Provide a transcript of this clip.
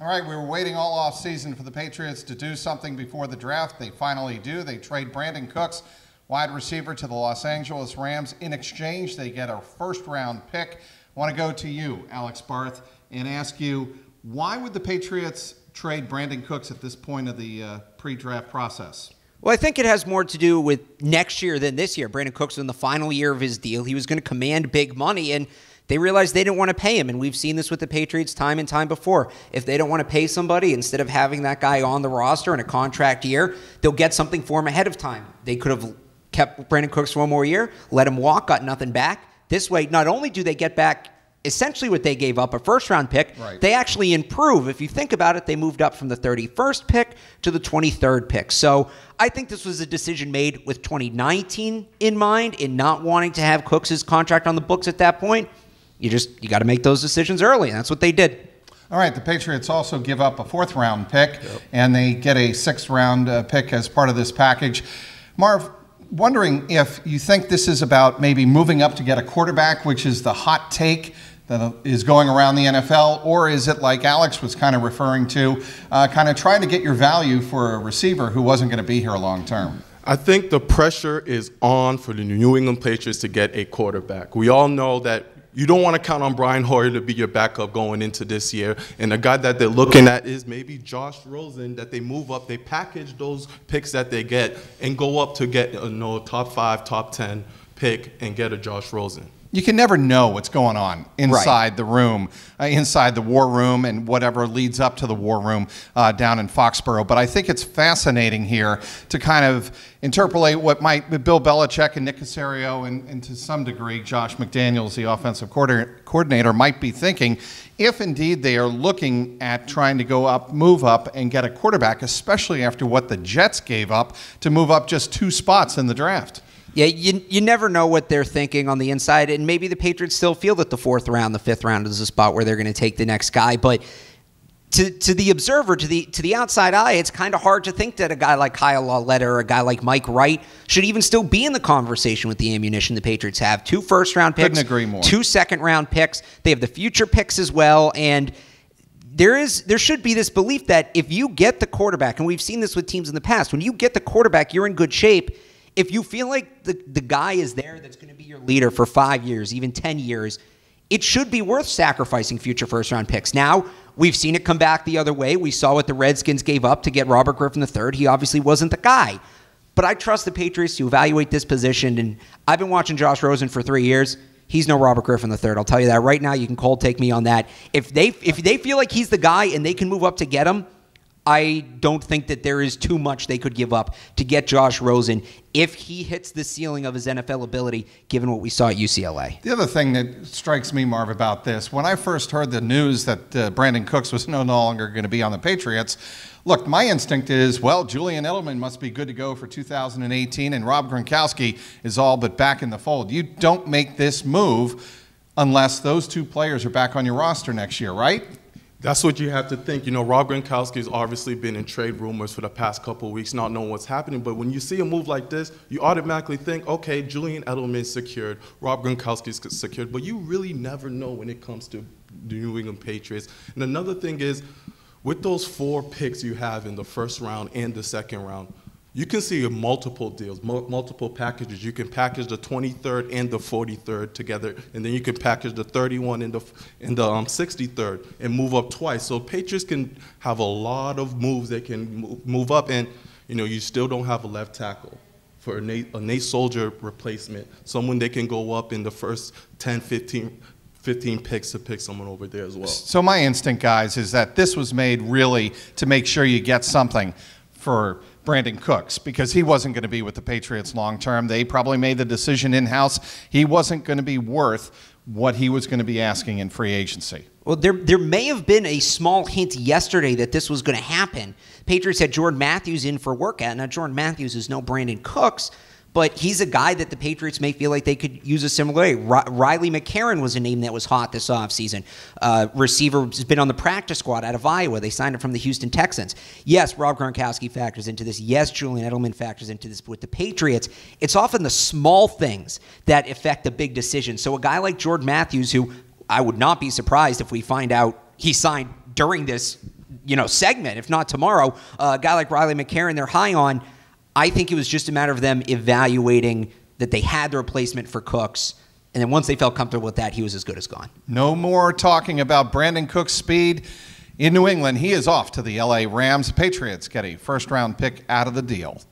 All right, we were waiting all off season for the Patriots to do something before the draft. They finally do. They trade Brandin Cooks, wide receiver, to the Los Angeles Rams. In exchange, they get a first-round pick. I want to go to you, Alex Barth, and ask you, why would the Patriots trade Brandin Cooks at this point of the pre-draft process? Well, I think it has more to do with next year than this year. Brandin Cooks was in the final year of his deal. He was going to command big money, and they realized they didn't want to pay him, and we've seen this with the Patriots time and time before. If they don't want to pay somebody, instead of having that guy on the roster in a contract year, they'll get something for him ahead of time. They could have kept Brandin Cooks for one more year, let him walk, got nothing back. This way, not only do they get back essentially what they gave up, a first-round pick, right, they actually improve. If you think about it, they moved up from the 31st pick to the 23rd pick. So I think this was a decision made with 2019 in mind, in not wanting to have Cooks' contract on the books at that point. You got to make those decisions early, and that's what they did. All right, the Patriots also give up a fourth-round pick, and they get a sixth-round pick as part of this package. Marv, wondering if you think this is about maybe moving up to get a quarterback, which is the hot take that is going around the NFL, or is it like Alex was kind of referring to, kind of trying to get your value for a receiver who wasn't going to be here long term? I think the pressure is on for the New England Patriots to get a quarterback. We all know that you don't want to count on Brian Hoyer to be your backup going into this year. And the guy that they're looking at is maybe Josh Rosen, that they move up, they package those picks that they get and go up to get a top 5, top 10 pick and get a Josh Rosen. You can never know what's going on inside the room, inside the war room, and whatever leads up to the war room down in Foxborough. But I think it's fascinating here to kind of interpolate what might Bill Belichick and Nick Caserio and to some degree Josh McDaniels, the offensive coordinator, might be thinking if indeed they are looking at trying to go up, move up, and get a quarterback, especially after what the Jets gave up to move up just 2 spots in the draft. Yeah, you never know what they're thinking on the inside, and maybe the Patriots still feel that the 4th round, the 5th round is a spot where they're going to take the next guy. But to the observer, to the outside eye, it's kind of hard to think that a guy like Kyle Lauletta or a guy like Mike Wright should even still be in the conversation with the ammunition the Patriots have. 2 first-round picks, couldn't agree more. 2 second-round picks. They have the future picks as well, and there should be this belief that if you get the quarterback, and we've seen this with teams in the past, when you get the quarterback, you're in good shape. If you feel like the guy is there that's going to be your leader for 5 years, even 10 years, it should be worth sacrificing future first-round picks. Now, we've seen it come back the other way. We saw what the Redskins gave up to get Robert Griffin III. He obviously wasn't the guy. But I trust the Patriots to evaluate this position, and I've been watching Josh Rosen for 3 years. He's no Robert Griffin III. I'll tell you that right now. You can cold take me on that. If they feel like he's the guy and they can move up to get him, I don't think that there is too much they could give up to get Josh Rosen if he hits the ceiling of his NFL ability, given what we saw at UCLA. The other thing that strikes me, Marv, about this, when I first heard the news that Brandin Cooks was no longer going to be on the Patriots, look, my instinct is, well, Julian Edelman must be good to go for 2018, and Rob Gronkowski is all but back in the fold. You don't make this move unless those 2 players are back on your roster next year, right? That's what you have to think. You know, Rob Gronkowski has obviously been in trade rumors for the past couple of weeks, not knowing what's happening. But when you see a move like this, you automatically think, okay, Julian Edelman is secured, Rob Gronkowski is secured. But you really never know when it comes to the New England Patriots. And another thing is, with those 4 picks you have in the first round and the second round, you can see multiple deals, multiple packages. You can package the 23rd and the 43rd together, and then you can package the 31 and the 63rd and move up twice. So Patriots can have a lot of moves. They can move up, and you still don't have a left tackle for a Nate Soldier replacement, someone they can go up in the first 10, 15 picks to pick someone over there as well. So my instinct, guys, is that this was made really to make sure you get something for Brandin Cooks, because he wasn't going to be with the Patriots long term. They probably made the decision in-house. He wasn't going to be worth what he was going to be asking in free agency. Well, there may have been a small hint yesterday that this was going to happen. Patriots had Jordan Matthews in for workout. Now, Jordan Matthews is no Brandin Cooks, but he's a guy that the Patriots may feel like they could use a similar way. Riley McCarron was a name that was hot this offseason. Receiver has been on the practice squad out of Iowa. They signed him from the Houston Texans. Yes, Rob Gronkowski factors into this. Yes, Julian Edelman factors into this. But with the Patriots, it's often the small things that affect the big decision. So a guy like Jordan Matthews, who I would not be surprised if we find out he signed during this segment, if not tomorrow. A guy like Riley McCarron, they're high on. I think it was just a matter of them evaluating that they had the replacement for Cooks. And then once they felt comfortable with that, he was as good as gone. No more talking about Brandin Cooks' speed in New England. He is off to the LA Rams. Patriots get a first-round pick out of the deal.